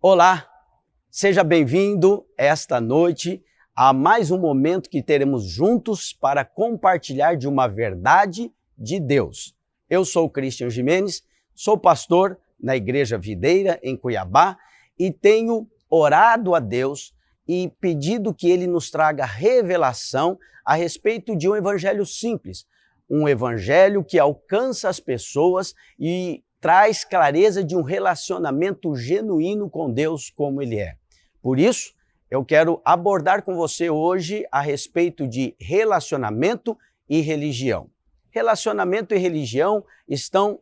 Olá, seja bem-vindo esta noite a mais um momento que teremos juntos para compartilhar de uma verdade de Deus. Eu sou o Christian Gimenez, sou pastor na Igreja Videira, em Cuiabá, e tenho orado a Deus e pedido que Ele nos traga revelação a respeito de um evangelho simples, um evangelho que alcança as pessoas e traz clareza de um relacionamento genuíno com Deus como Ele é. Por isso, eu quero abordar com você hoje a respeito de relacionamento e religião. Relacionamento e religião estão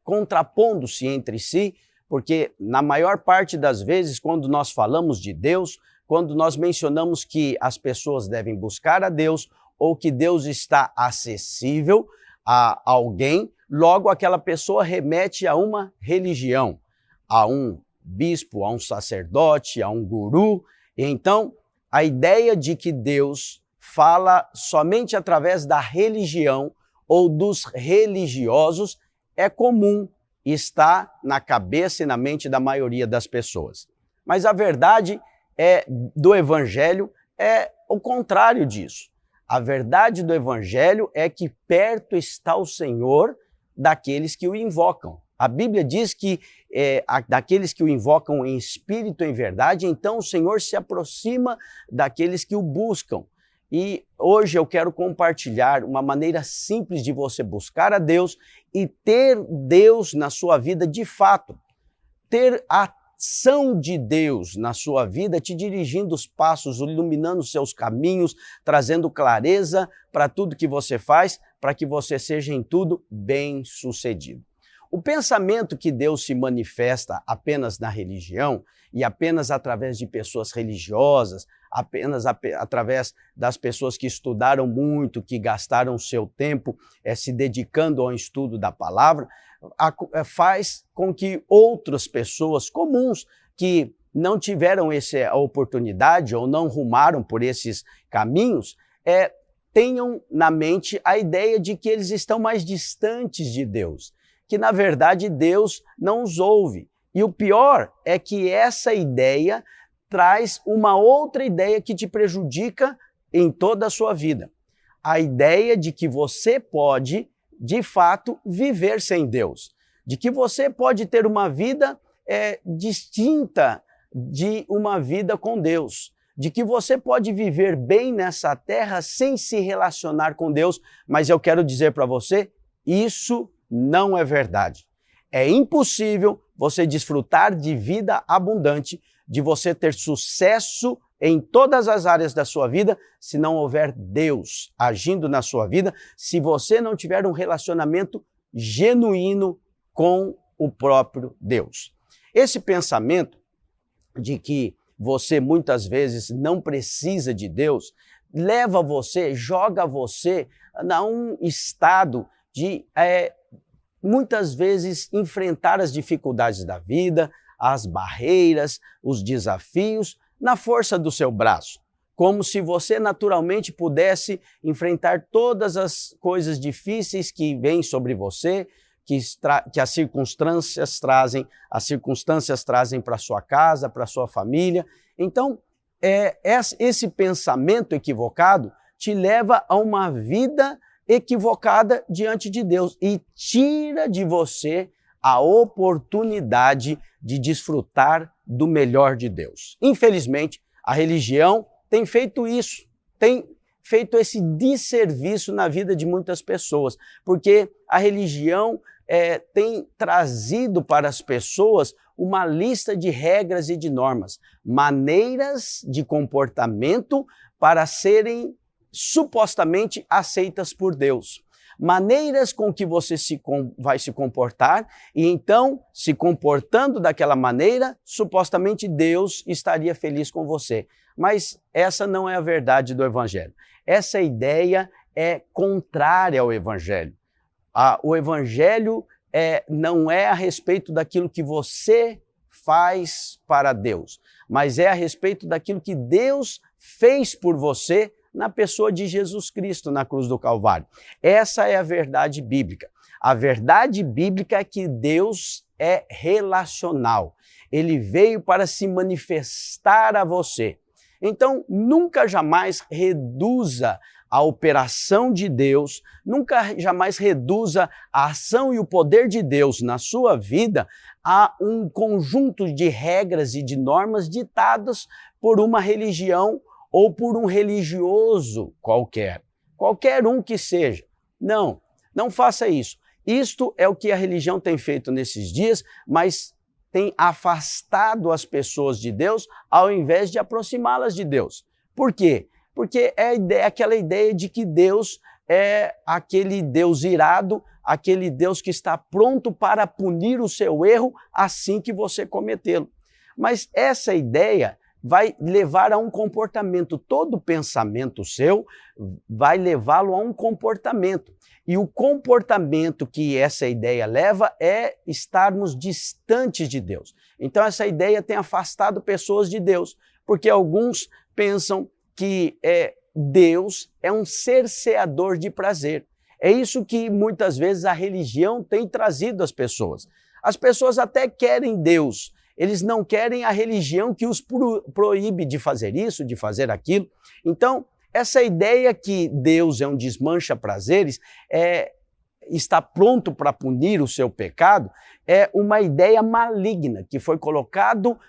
contrapondo-se entre si, porque na maior parte das vezes, quando nós falamos de Deus, quando nós mencionamos que as pessoas devem buscar a Deus ou que Deus está acessível a alguém, logo aquela pessoa remete a uma religião, a um bispo, a um sacerdote, a um guru. E então, a ideia de que Deus fala somente através da religião ou dos religiosos é comum, está na cabeça e na mente da maioria das pessoas. Mas a verdade do Evangelho é o contrário disso. A verdade do Evangelho é que perto está o Senhor daqueles que o invocam. A Bíblia diz que daqueles que o invocam em espírito e em verdade, então o Senhor se aproxima daqueles que o buscam. E hoje eu quero compartilhar uma maneira simples de você buscar a Deus e ter Deus na sua vida de fato. Ter a ação de Deus na sua vida, te dirigindo os passos, iluminando os seus caminhos, trazendo clareza para tudo que você faz, para que você seja em tudo bem-sucedido. O pensamento que Deus se manifesta apenas na religião e apenas através de pessoas religiosas, apenas através das pessoas que estudaram muito, que gastaram seu tempo se dedicando ao estudo da palavra, faz com que outras pessoas comuns que não tiveram essa oportunidade ou não rumaram por esses caminhos, tenham na mente a ideia de que eles estão mais distantes de Deus, que na verdade Deus não os ouve. E o pior é que essa ideia traz uma outra ideia que te prejudica em toda a sua vida. A ideia de que você pode, de fato, viver sem Deus. De que você pode ter uma vida distinta de uma vida com Deus. De que você pode viver bem nessa terra sem se relacionar com Deus. Mas eu quero dizer para você, isso não é verdade. É impossível você desfrutar de vida abundante, de você ter sucesso em todas as áreas da sua vida, se não houver Deus agindo na sua vida, se você não tiver um relacionamento genuíno com o próprio Deus. Esse pensamento de que você muitas vezes não precisa de Deus, leva você, joga você a um estado de muitas vezes enfrentar as dificuldades da vida, as barreiras, os desafios, na força do seu braço, como se você naturalmente pudesse enfrentar todas as coisas difíceis que vêm sobre você, que as circunstâncias trazem para sua casa, para sua família. Então, esse pensamento equivocado te leva a uma vida equivocada diante de Deus e tira de você a oportunidade de desfrutar do melhor de Deus. Infelizmente, a religião tem feito isso, tem feito esse desserviço na vida de muitas pessoas, porque a religião tem trazido para as pessoas uma lista de regras e de normas, maneiras de comportamento para serem supostamente aceitas por Deus. Maneiras com que você vai se comportar e então, se comportando daquela maneira, supostamente Deus estaria feliz com você. Mas essa não é a verdade do Evangelho. Essa ideia é contrária ao Evangelho. O Evangelho não é a respeito daquilo que você faz para Deus, mas é a respeito daquilo que Deus fez por você na pessoa de Jesus Cristo na cruz do Calvário. Essa é a verdade bíblica. A verdade bíblica é que Deus é relacional. Ele veio para se manifestar a você. Então, nunca jamais reduza a operação de Deus, nunca jamais reduza a ação e o poder de Deus na sua vida a um conjunto de regras e de normas ditadas por uma religião ou por um religioso qualquer um que seja. Não, não faça isso. Isto é o que a religião tem feito nesses dias, mas tem afastado as pessoas de Deus ao invés de aproximá-las de Deus. Por quê? Porque é aquela ideia de que Deus é aquele Deus irado, aquele Deus que está pronto para punir o seu erro assim que você cometê-lo. Mas essa ideia vai levar a um comportamento. Todo pensamento seu vai levá-lo a um comportamento. E o comportamento que essa ideia leva é estarmos distantes de Deus. Então essa ideia tem afastado pessoas de Deus, porque alguns pensam que Deus é um cerceador de prazer. É isso que muitas vezes a religião tem trazido às pessoas. As pessoas até querem Deus, eles não querem a religião que os proíbe de fazer isso, de fazer aquilo. Então, essa ideia que Deus é um desmancha-prazeres, está pronto para punir o seu pecado, é uma ideia maligna que foi colocado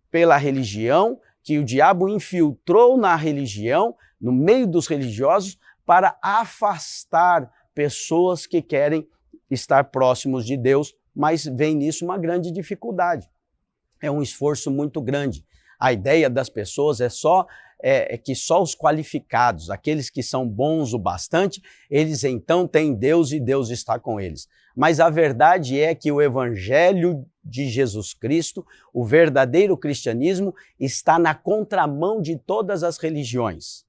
pela religião, que o diabo infiltrou na religião, no meio dos religiosos, para afastar pessoas que querem estar próximos de Deus, mas vem nisso uma grande dificuldade. É um esforço muito grande. A ideia das pessoas é que só os qualificados, aqueles que são bons o bastante, eles então têm Deus e Deus está com eles. Mas a verdade é que o Evangelho de Jesus Cristo, o verdadeiro cristianismo, está na contramão de todas as religiões.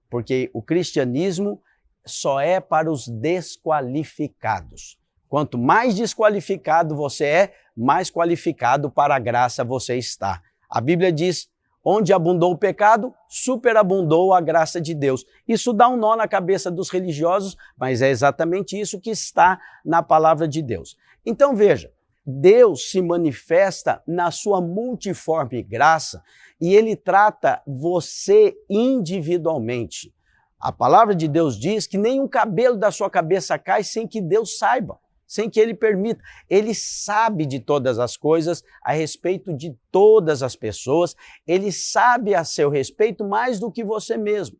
Porque o cristianismo só é para os desqualificados. Quanto mais desqualificado você é, mais qualificado para a graça você está. A Bíblia diz: onde abundou o pecado, superabundou a graça de Deus. Isso dá um nó na cabeça dos religiosos, mas é exatamente isso que está na palavra de Deus. Então veja, Deus se manifesta na sua multiforme graça e Ele trata você individualmente. A palavra de Deus diz que nem um cabelo da sua cabeça cai sem que Deus saiba, sem que Ele permita. Ele sabe de todas as coisas, a respeito de todas as pessoas, Ele sabe a seu respeito mais do que você mesmo.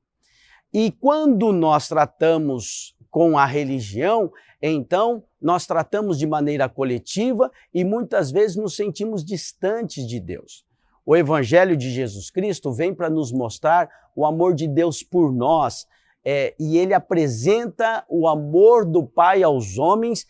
E quando nós tratamos com a religião, então nós tratamos de maneira coletiva e muitas vezes nos sentimos distantes de Deus. O Evangelho de Jesus Cristo vem para nos mostrar o amor de Deus por nós, e Ele apresenta o amor do Pai aos homens,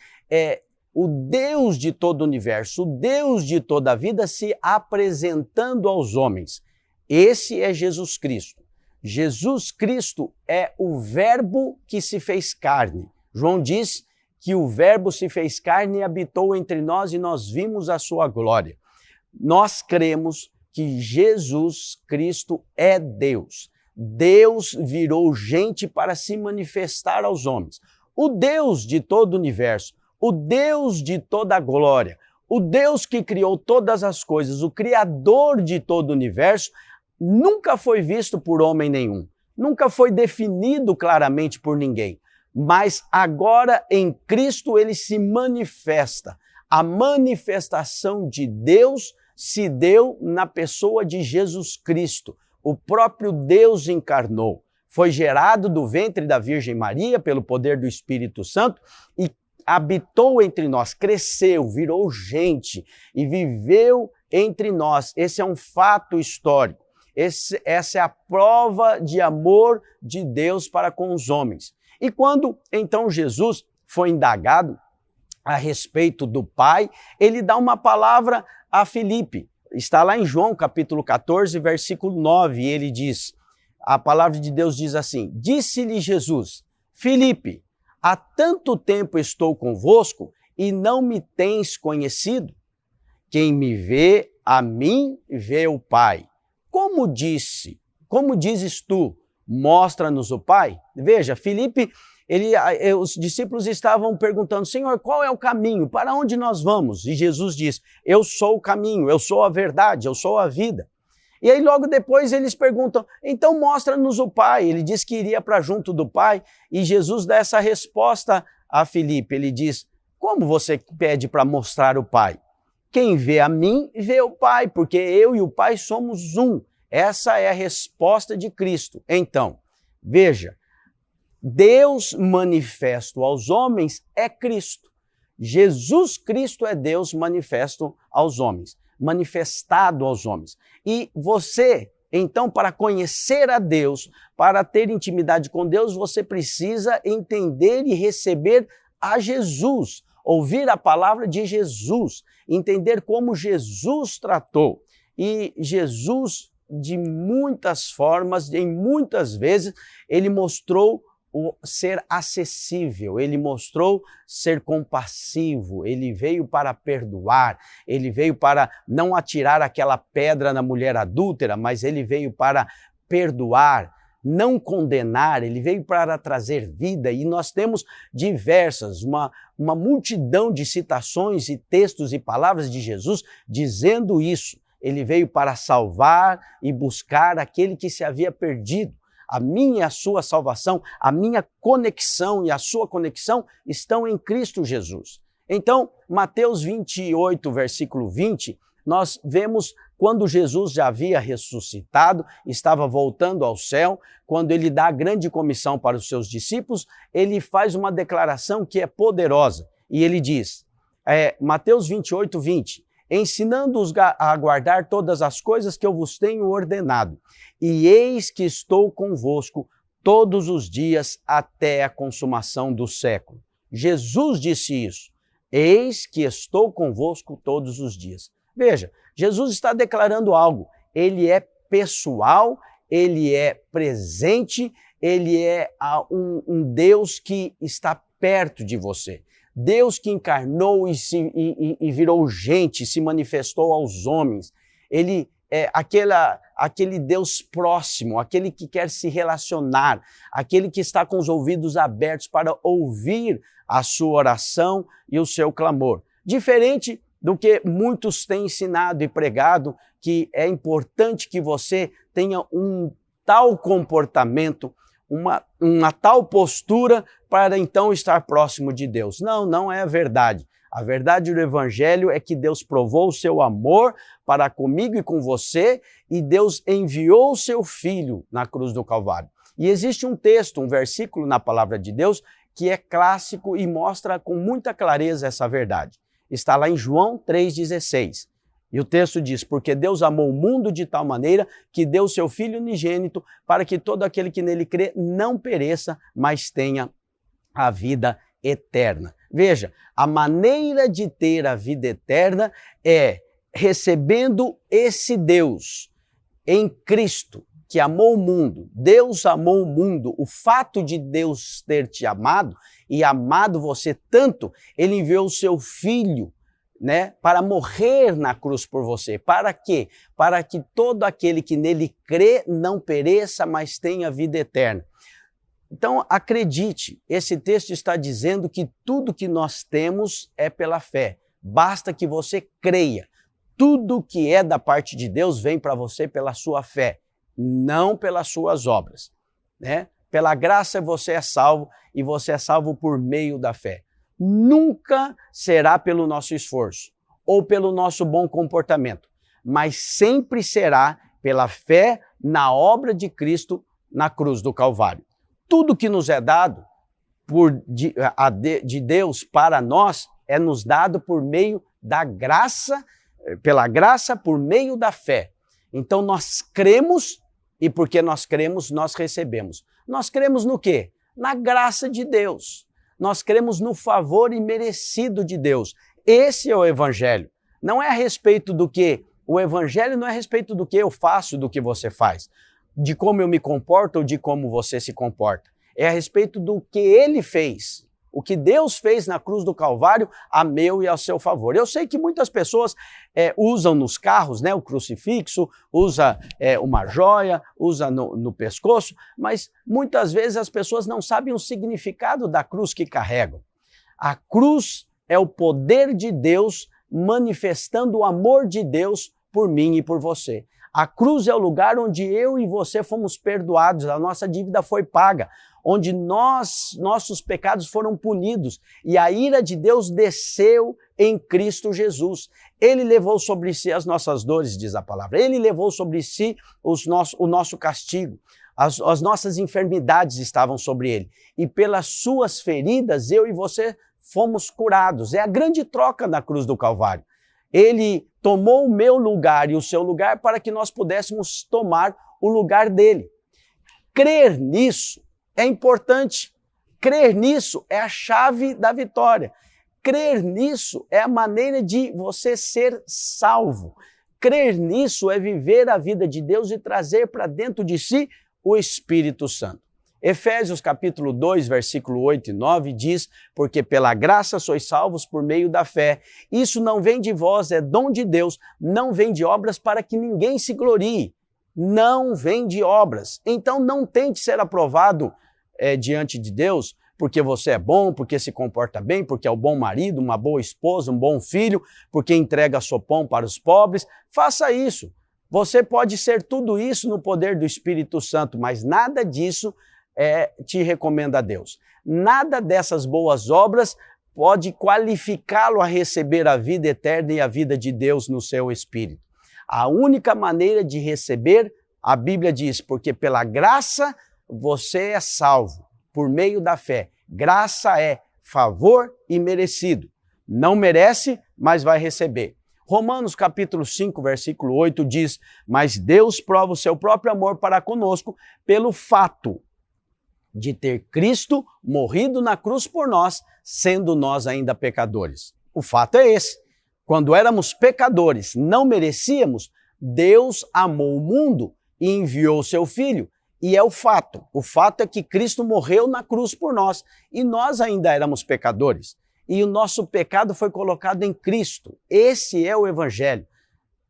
o Deus de todo o universo, o Deus de toda a vida se apresentando aos homens. Esse é Jesus Cristo. Jesus Cristo é o Verbo que se fez carne. João diz que o Verbo se fez carne e habitou entre nós e nós vimos a sua glória. Nós cremos que Jesus Cristo é Deus. Deus virou gente para se manifestar aos homens. O Deus de todo o universo, o Deus de toda a glória, o Deus que criou todas as coisas, o Criador de todo o universo, nunca foi visto por homem nenhum, nunca foi definido claramente por ninguém, mas agora em Cristo ele se manifesta. A manifestação de Deus se deu na pessoa de Jesus Cristo. O próprio Deus encarnou, foi gerado do ventre da Virgem Maria pelo poder do Espírito Santo e habitou entre nós, cresceu, virou gente e viveu entre nós. Esse é um fato histórico. Essa é a prova de amor de Deus para com os homens. E quando então Jesus foi indagado a respeito do Pai, ele dá uma palavra a Filipe. Está lá em João capítulo 14, versículo 9, e ele diz, a palavra de Deus diz assim: disse-lhe Jesus: Filipe, há tanto tempo estou convosco e não me tens conhecido? Quem me vê, a mim vê o Pai. Como dizes tu, mostra-nos o Pai. Veja, Filipe, os discípulos estavam perguntando, Senhor, qual é o caminho? Para onde nós vamos? E Jesus diz, eu sou o caminho, eu sou a verdade, eu sou a vida. E aí logo depois eles perguntam, então mostra-nos o Pai. Ele diz que iria para junto do Pai e Jesus dá essa resposta a Filipe. Ele diz, como você pede para mostrar o Pai? Quem vê a mim, vê o Pai, porque eu e o Pai somos um. Essa é a resposta de Cristo. Então, veja, Deus manifesto aos homens é Cristo. Jesus Cristo é Deus manifesto aos homens, manifestado aos homens. E você, então, para conhecer a Deus, para ter intimidade com Deus, você precisa entender e receber a Jesus, ouvir a palavra de Jesus, entender como Jesus tratou. E Jesus, de muitas formas, em muitas vezes, ele mostrou ser acessível, ele mostrou ser compassivo, ele veio para perdoar, ele veio para não atirar aquela pedra na mulher adúltera, mas ele veio para perdoar, não condenar, ele veio para trazer vida. E nós temos diversas, uma multidão de citações e textos e palavras de Jesus dizendo isso. Ele veio para salvar e buscar aquele que se havia perdido. A minha e a sua salvação, a minha conexão e a sua conexão estão em Cristo Jesus. Então, Mateus 28, versículo 20, nós vemos quando Jesus já havia ressuscitado, estava voltando ao céu, quando ele dá a grande comissão para os seus discípulos, ele faz uma declaração que é poderosa. E ele diz, Mateus 28, 20, ensinando-os a guardar todas as coisas que eu vos tenho ordenado. E eis que estou convosco todos os dias até a consumação do século. Jesus disse isso. Eis que estou convosco todos os dias. Veja, Jesus está declarando algo. Ele é pessoal, ele é presente, ele é um Deus que está perto de você. Deus que encarnou e virou gente, se manifestou aos homens. Ele é aquele Deus próximo, aquele que quer se relacionar, aquele que está com os ouvidos abertos para ouvir a sua oração e o seu clamor. Diferente do que muitos têm ensinado e pregado, que é importante que você tenha um tal comportamento, uma tal postura para então estar próximo de Deus. Não, não é a verdade. A verdade do Evangelho é que Deus provou o seu amor para comigo e com você e Deus enviou o seu Filho na cruz do Calvário. E existe um texto, um versículo na palavra de Deus que é clássico e mostra com muita clareza essa verdade. Está lá em João 3,16. E o texto diz, porque Deus amou o mundo de tal maneira que deu seu Filho unigênito para que todo aquele que nele crê não pereça, mas tenha a vida eterna. Veja, a maneira de ter a vida eterna é recebendo esse Deus em Cristo, que amou o mundo. Deus amou o mundo. O fato de Deus ter te amado e amado você tanto, ele enviou o seu Filho, para morrer na cruz por você. Para quê? Para que todo aquele que nele crê não pereça, mas tenha vida eterna. Então, acredite, esse texto está dizendo que tudo que nós temos é pela fé. Basta que você creia. Tudo que é da parte de Deus vem para você pela sua fé, não pelas suas obras. Pela graça você é salvo e você é salvo por meio da fé. Nunca será pelo nosso esforço ou pelo nosso bom comportamento, mas sempre será pela fé na obra de Cristo na cruz do Calvário. Tudo que nos é dado de Deus para nós é nos dado por meio da graça, pela graça, por meio da fé. Então nós cremos e porque nós cremos, nós recebemos. Nós cremos no quê? Na graça de Deus. Nós cremos no favor imerecido de Deus. Esse é o Evangelho. Não é a respeito do que... O Evangelho não é a respeito do que eu faço, do que você faz, de como eu me comporto ou de como você se comporta. É a respeito do que ele fez. o que Deus fez na cruz do Calvário a meu e ao seu favor. Eu sei que muitas pessoas usam nos carros, né, o crucifixo, usa uma joia, usa no pescoço, mas muitas vezes as pessoas não sabem o significado da cruz que carregam. A cruz é o poder de Deus manifestando o amor de Deus por mim e por você. A cruz é o lugar onde eu e você fomos perdoados, a nossa dívida foi paga, onde nossos pecados foram punidos e a ira de Deus desceu em Cristo Jesus. Ele levou sobre si as nossas dores, diz a palavra. Ele levou sobre si o nosso castigo. As nossas enfermidades estavam sobre ele. E pelas suas feridas, eu e você fomos curados. É a grande troca na cruz do Calvário. Ele tomou o meu lugar e o seu lugar para que nós pudéssemos tomar o lugar dele. Crer nisso é importante. Crer nisso é a chave da vitória. Crer nisso é a maneira de você ser salvo. Crer nisso é viver a vida de Deus e trazer para dentro de si o Espírito Santo. Efésios capítulo 2, versículo 8 e 9 diz: porque pela graça sois salvos por meio da fé. Isso não vem de vós, é dom de Deus, não vem de obras para que ninguém se glorie. Não vem de obras. Então não tente ser aprovado diante de Deus porque você é bom, porque se comporta bem, porque é um bom marido, uma boa esposa, um bom filho, porque entrega sopão para os pobres. Faça isso. Você pode ser tudo isso no poder do Espírito Santo, mas nada disso te recomenda a Deus. Nada dessas boas obras pode qualificá-lo a receber a vida eterna e a vida de Deus no seu espírito. A única maneira de receber, a Bíblia diz, porque pela graça você é salvo, por meio da fé. Graça é favor imerecido. Não merece, mas vai receber. Romanos capítulo 5, versículo 8 diz: mas Deus prova o seu próprio amor para conosco pelo fato de ter Cristo morrido na cruz por nós, sendo nós ainda pecadores. O fato é esse. Quando éramos pecadores, não merecíamos, Deus amou o mundo e enviou o seu Filho. E é o fato. O fato é que Cristo morreu na cruz por nós e nós ainda éramos pecadores. E o nosso pecado foi colocado em Cristo. Esse é o Evangelho.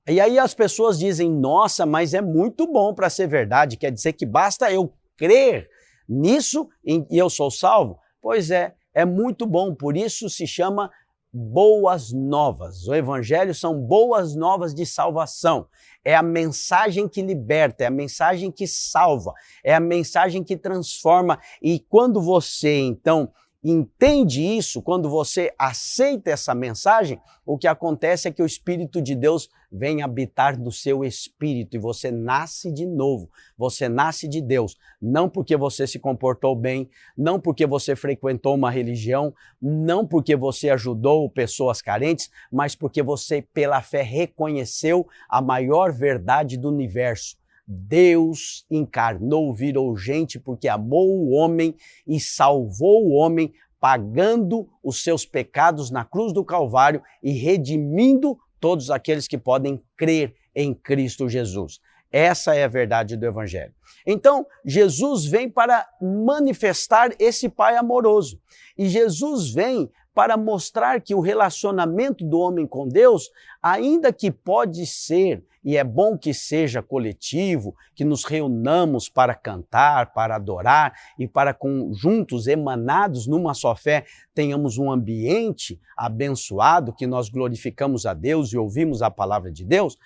E aí as pessoas dizem: nossa, mas é muito bom para ser verdade, quer dizer que basta eu crer nisso e eu sou salvo? Pois é muito bom, por isso se chama boas novas. O Evangelho são boas novas de salvação. É a mensagem que liberta, é a mensagem que salva, é a mensagem que transforma. E quando você, então, entende isso, quando você aceita essa mensagem, o que acontece é que o Espírito de Deus vem habitar no seu espírito e você nasce de novo, você nasce de Deus, não porque você se comportou bem, não porque você frequentou uma religião, não porque você ajudou pessoas carentes, mas porque você, pela fé, reconheceu a maior verdade do universo. Deus encarnou, virou gente porque amou o homem e salvou o homem, pagando os seus pecados na cruz do Calvário e redimindo todos aqueles que podem crer em Cristo Jesus. Essa é a verdade do Evangelho. Então, Jesus vem para manifestar esse Pai amoroso. E Jesus vem para mostrar que o relacionamento do homem com Deus, ainda que pode ser, e é bom que seja coletivo, que nos reunamos para cantar, para adorar e para juntos, emanados numa só fé, tenhamos um ambiente abençoado, que nós glorificamos a Deus e ouvimos a palavra de Deus.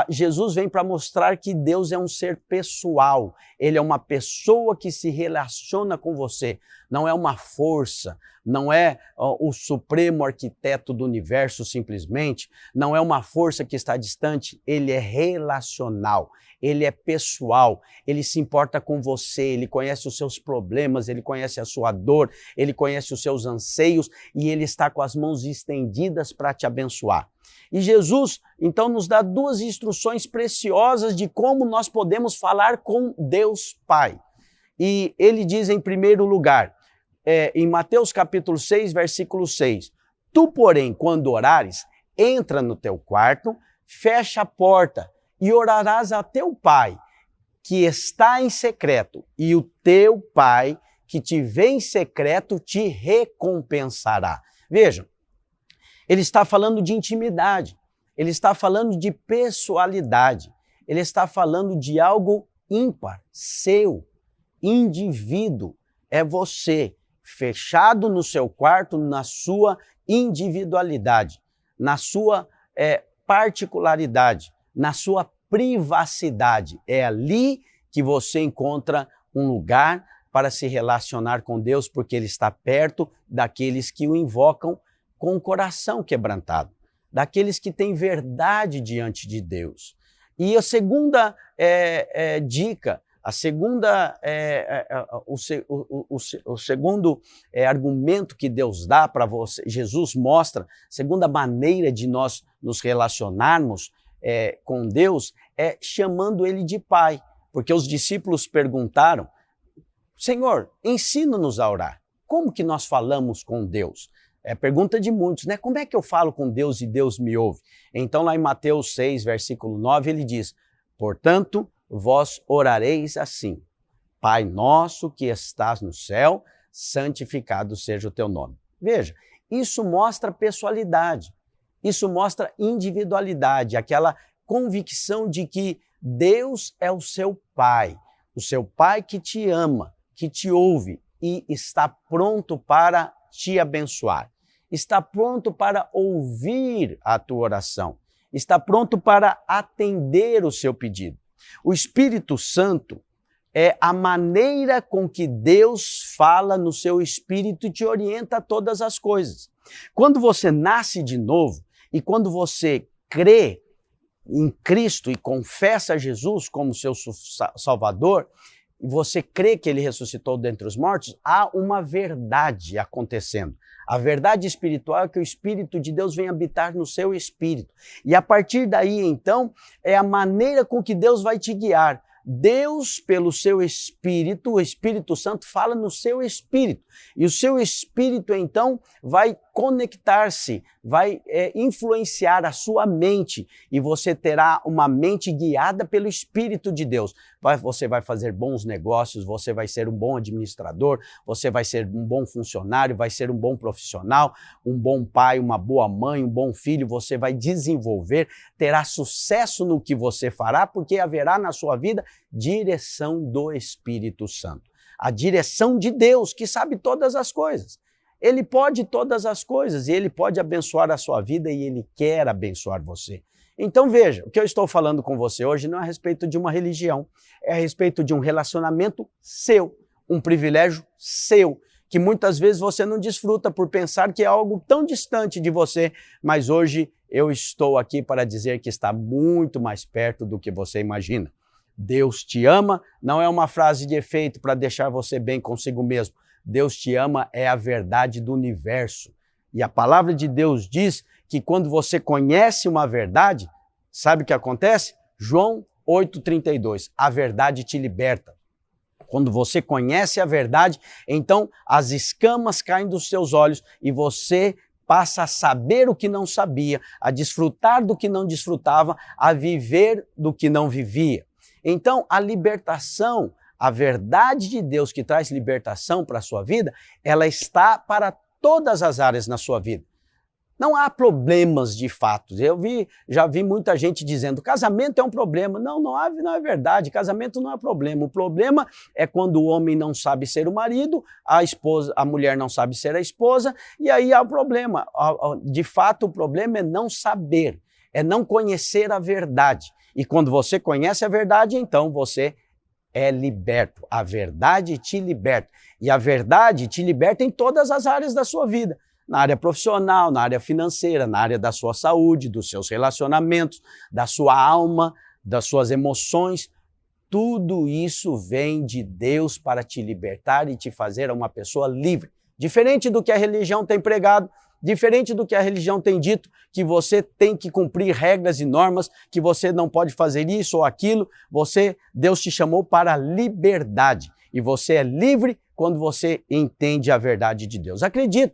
Jesus vem para mostrar que Deus é um ser pessoal, Ele é uma pessoa que se relaciona com você, não é uma força, não é o supremo arquiteto do universo simplesmente, não é uma força que está distante, Ele é relacional, Ele é pessoal, Ele se importa com você, Ele conhece os seus problemas, Ele conhece a sua dor, Ele conhece os seus anseios e Ele está com as mãos estendidas para te abençoar. E Jesus, então, nos dá duas instruções preciosas de como nós podemos falar com Deus Pai. E ele diz em primeiro lugar, em Mateus capítulo 6, versículo 6, tu, porém, quando orares, entra no teu quarto, fecha a porta e orarás a teu Pai, que está em secreto, e o teu Pai, que te vê em secreto te recompensará. Vejam, ele está falando de intimidade, ele está falando de pessoalidade, ele está falando de algo ímpar, seu, indivíduo. É você, fechado no seu quarto, na sua individualidade, na sua particularidade, na sua privacidade. É ali que você encontra um lugar para se relacionar com Deus, porque Ele está perto daqueles que o invocam com o coração quebrantado, daqueles que têm verdade diante de Deus. E a segunda dica, o segundo argumento que Deus dá para você, Jesus mostra, segunda maneira de nós nos relacionarmos com Deus é chamando Ele de Pai. Porque os discípulos perguntaram, Senhor, ensina-nos a orar. Como que nós falamos com Deus? É pergunta de muitos, né? Como é que eu falo com Deus e Deus me ouve? Então lá em Mateus 6, versículo 9, ele diz, portanto, vós orareis assim, Pai nosso que estás no céu, santificado seja o teu nome. Veja, isso mostra pessoalidade, isso mostra individualidade, aquela convicção de que Deus é o seu Pai que te ama, que te ouve e está pronto para te abençoar, está pronto para ouvir a tua oração, está pronto para atender o seu pedido. O Espírito Santo é a maneira com que Deus fala no seu espírito e te orienta a todas as coisas. Quando você nasce de novo e quando você crê em Cristo e confessa Jesus como seu Salvador, e você crê que Ele ressuscitou dentre os mortos, há uma verdade acontecendo. A verdade espiritual é que o Espírito de Deus vem habitar no seu espírito. E a partir daí, então, é a maneira com que Deus vai te guiar. Deus, pelo seu Espírito, o Espírito Santo fala no seu espírito. E o seu espírito, então, vai conectar-se, vai influenciar a sua mente. E você terá uma mente guiada pelo Espírito de Deus. Você vai fazer bons negócios, você vai ser um bom administrador, você vai ser um bom funcionário, vai ser um bom profissional, um bom pai, uma boa mãe, um bom filho. Você vai desenvolver, terá sucesso no que você fará, porque haverá na sua vida direção do Espírito Santo. A direção de Deus, que sabe todas as coisas. Ele pode todas as coisas e Ele pode abençoar a sua vida e Ele quer abençoar você. Então veja, o que eu estou falando com você hoje não é a respeito de uma religião, é a respeito de um relacionamento seu, um privilégio seu, que muitas vezes você não desfruta por pensar que é algo tão distante de você, mas hoje eu estou aqui para dizer que está muito mais perto do que você imagina. Deus te ama não é uma frase de efeito para deixar você bem consigo mesmo. Deus te ama é a verdade do universo. E a palavra de Deus diz que quando você conhece uma verdade, sabe o que acontece? João 8,32, a verdade te liberta. Quando você conhece a verdade, então as escamas caem dos seus olhos e você passa a saber o que não sabia, a desfrutar do que não desfrutava, a viver do que não vivia. Então, a libertação, a verdade de Deus que traz libertação para a sua vida, ela está para todas as áreas na sua vida. Não há problemas de fato. Já vi muita gente dizendo, casamento é um problema. Não é verdade, casamento não é problema. O problema é quando o homem não sabe ser o marido, a mulher não sabe ser a esposa, e aí há o problema. De fato, o problema é não saber, é não conhecer a verdade. E quando você conhece a verdade, então você é liberto. A verdade te liberta. E a verdade te liberta em todas as áreas da sua vida. Na área profissional, na área financeira, na área da sua saúde, dos seus relacionamentos, da sua alma, das suas emoções. Tudo isso vem de Deus para te libertar e te fazer uma pessoa livre. Diferente do que a religião tem pregado, diferente do que a religião tem dito, que você tem que cumprir regras e normas, que você não pode fazer isso ou aquilo. Deus te chamou para a liberdade. E você é livre quando você entende a verdade de Deus. Acredite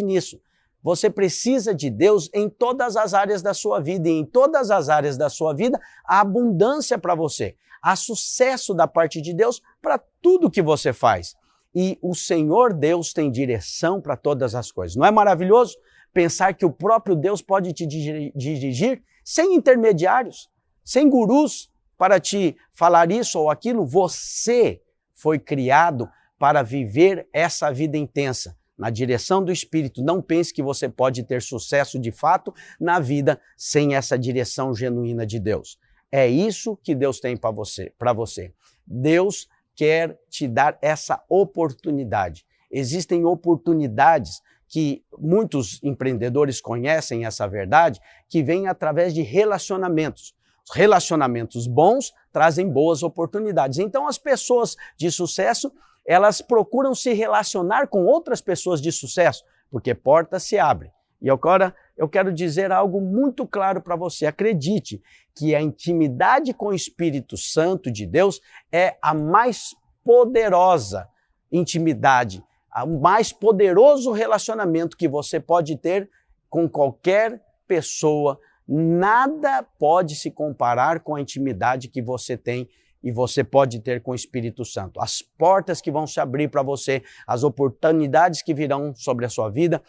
nisso. Você precisa de Deus em todas as áreas da sua vida, e em todas as áreas da sua vida há abundância para você, há sucesso da parte de Deus para tudo que você faz. E o Senhor Deus tem direção para todas as coisas. Não é maravilhoso pensar que o próprio Deus pode te dirigir sem intermediários, sem gurus para te falar isso ou aquilo? Você foi criado para viver essa vida intensa na direção do Espírito. Não pense que você pode ter sucesso de fato na vida sem essa direção genuína de Deus. É isso que Deus tem para você. Deus quer te dar essa oportunidade. Existem oportunidades que muitos empreendedores conhecem essa verdade, que vem através de relacionamentos. Os relacionamentos bons trazem boas oportunidades. Então as pessoas de sucesso, elas procuram se relacionar com outras pessoas de sucesso, porque portas se abrem. E agora eu quero dizer algo muito claro para você. Acredite que a intimidade com o Espírito Santo de Deus é a mais poderosa intimidade, o mais poderoso relacionamento que você pode ter com qualquer pessoa. Nada pode se comparar com a intimidade que você tem e você pode ter com o Espírito Santo. As portas que vão se abrir para você, as oportunidades que virão sobre a sua vida,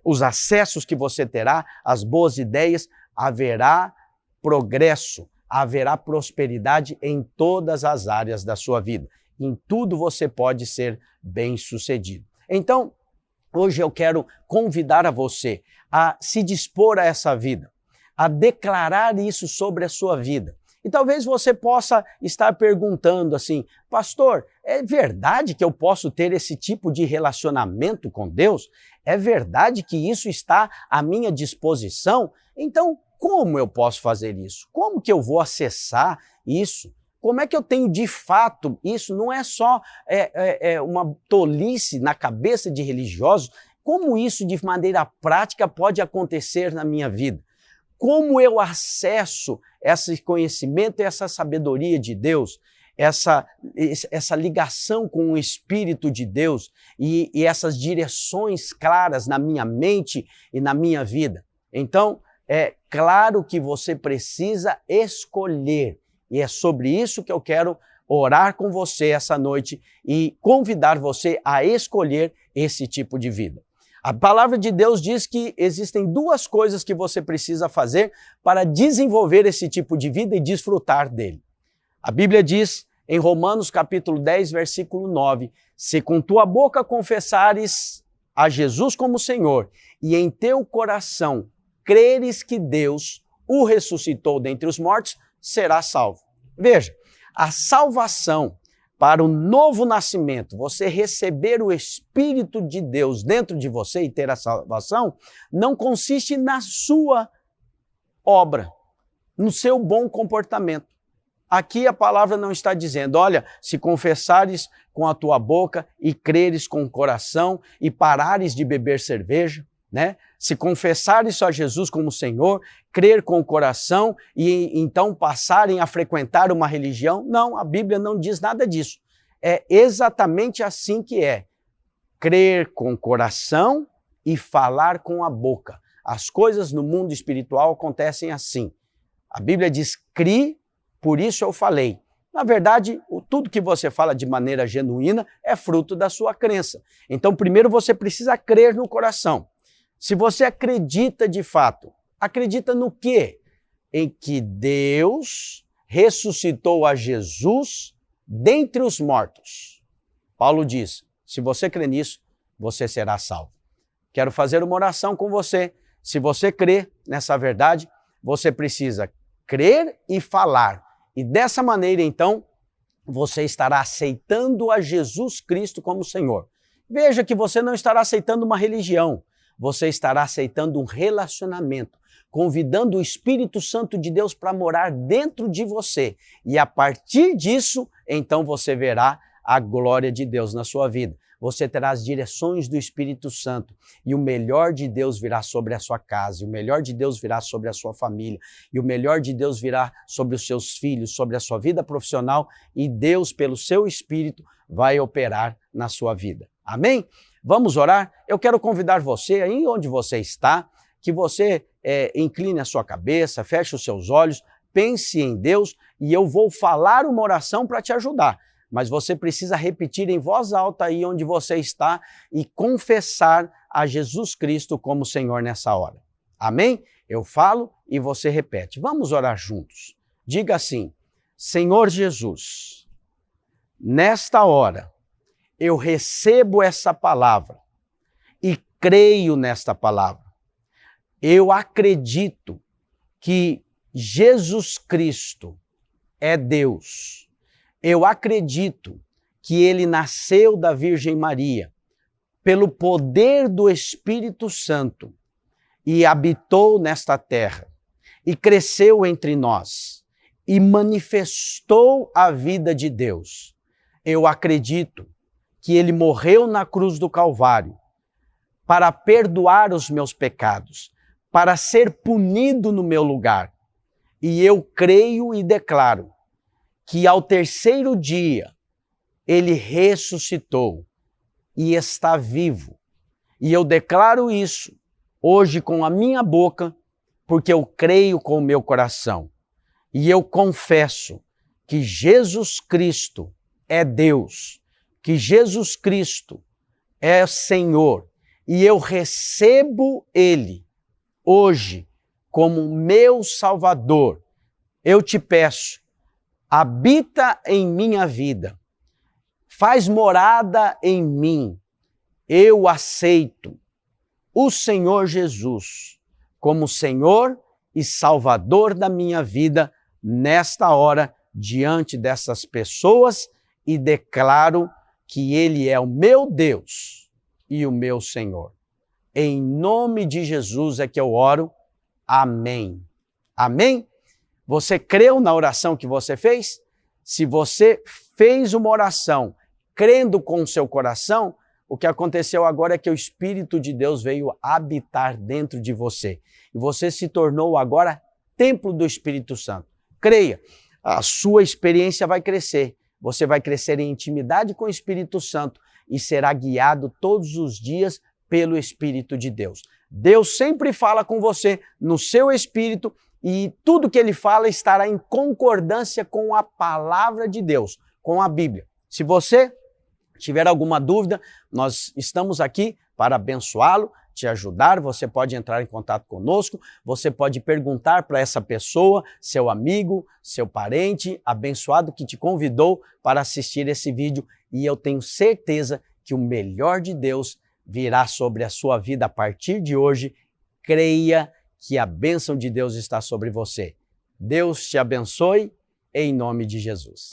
os acessos que você terá, as boas ideias, haverá progresso, haverá prosperidade em todas as áreas da sua vida. Em tudo você pode ser bem-sucedido. Então, hoje eu quero convidar a você a se dispor a essa vida, a declarar isso sobre a sua vida. E talvez você possa estar perguntando assim: pastor, é verdade que eu posso ter esse tipo de relacionamento com Deus? É verdade que isso está à minha disposição? Então, como eu posso fazer isso? Como que eu vou acessar isso? Como é que eu tenho de fato isso? Não é só uma tolice na cabeça de religiosos. Como isso de maneira prática pode acontecer na minha vida? Como eu acesso esse conhecimento e essa sabedoria de Deus, essa ligação com o Espírito de Deus e essas direções claras na minha mente e na minha vida? Então, é claro que você precisa escolher. E é sobre isso que eu quero orar com você essa noite e convidar você a escolher esse tipo de vida. A palavra de Deus diz que existem duas coisas que você precisa fazer para desenvolver esse tipo de vida e desfrutar dele. A Bíblia diz em Romanos capítulo 10, versículo 9, se com tua boca confessares a Jesus como Senhor e em teu coração creres que Deus o ressuscitou dentre os mortos, serás salvo. Veja, a salvação para o novo nascimento, você receber o Espírito de Deus dentro de você e ter a salvação, não consiste na sua obra, no seu bom comportamento. Aqui a palavra não está dizendo, olha, se confessares com a tua boca e creres com o coração e parares de beber cerveja, né? Se confessares a Jesus como Senhor, crer com o coração e então passarem a frequentar uma religião, não, a Bíblia não diz nada disso. É exatamente assim que é. Crer com o coração e falar com a boca. As coisas no mundo espiritual acontecem assim. A Bíblia diz, crie, por isso eu falei. Na verdade, tudo que você fala de maneira genuína é fruto da sua crença. Então, primeiro você precisa crer no coração. Se você acredita de fato, acredita no quê? Em que Deus ressuscitou a Jesus dentre os mortos. Paulo diz, se você crê nisso, você será salvo. Quero fazer uma oração com você. Se você crê nessa verdade, você precisa crer e falar. E dessa maneira, então, você estará aceitando a Jesus Cristo como Senhor. Veja que você não estará aceitando uma religião. Você estará aceitando um relacionamento, convidando o Espírito Santo de Deus para morar dentro de você. E a partir disso, então você verá a glória de Deus na sua vida. Você terá as direções do Espírito Santo e o melhor de Deus virá sobre a sua casa, e o melhor de Deus virá sobre a sua família, e o melhor de Deus virá sobre os seus filhos, sobre a sua vida profissional, e Deus, pelo seu Espírito, vai operar na sua vida. Amém? Vamos orar? Eu quero convidar você, aí onde você está, que você incline a sua cabeça, feche os seus olhos, pense em Deus e eu vou falar uma oração para te ajudar. Mas você precisa repetir em voz alta aí onde você está e confessar a Jesus Cristo como Senhor nessa hora. Amém? Eu falo e você repete. Vamos orar juntos. Diga assim: Senhor Jesus, nesta hora eu recebo essa palavra e creio nesta palavra. Eu acredito que Jesus Cristo é Deus. Eu acredito que ele nasceu da Virgem Maria pelo poder do Espírito Santo e habitou nesta terra e cresceu entre nós e manifestou a vida de Deus. Eu acredito que ele morreu na cruz do Calvário para perdoar os meus pecados, para ser punido no meu lugar. E eu creio e declaro que ao terceiro dia ele ressuscitou e está vivo. E eu declaro isso hoje com a minha boca, porque eu creio com o meu coração. E eu confesso que Jesus Cristo é Deus, que Jesus Cristo é Senhor, e eu recebo Ele hoje como meu Salvador. Eu te peço, habita em minha vida, faz morada em mim. Eu aceito o Senhor Jesus como Senhor e Salvador da minha vida nesta hora, diante dessas pessoas, e declaro que Ele é o meu Deus e o meu Senhor. Em nome de Jesus é que eu oro. Amém. Amém? Você creu na oração que você fez? Se você fez uma oração crendo com o seu coração, o que aconteceu agora é que o Espírito de Deus veio habitar dentro de você. E você se tornou agora templo do Espírito Santo. Creia, a sua experiência vai crescer. Você vai crescer em intimidade com o Espírito Santo e será guiado todos os dias pelo Espírito de Deus. Deus sempre fala com você no seu espírito e tudo que ele fala estará em concordância com a palavra de Deus, com a Bíblia. Se você tiver alguma dúvida, nós estamos aqui para abençoá-lo, te ajudar. Você pode entrar em contato conosco, você pode perguntar para essa pessoa, seu amigo, seu parente abençoado que te convidou para assistir esse vídeo, e eu tenho certeza que o melhor de Deus virá sobre a sua vida a partir de hoje. Creia que a bênção de Deus está sobre você. Deus te abençoe, em nome de Jesus.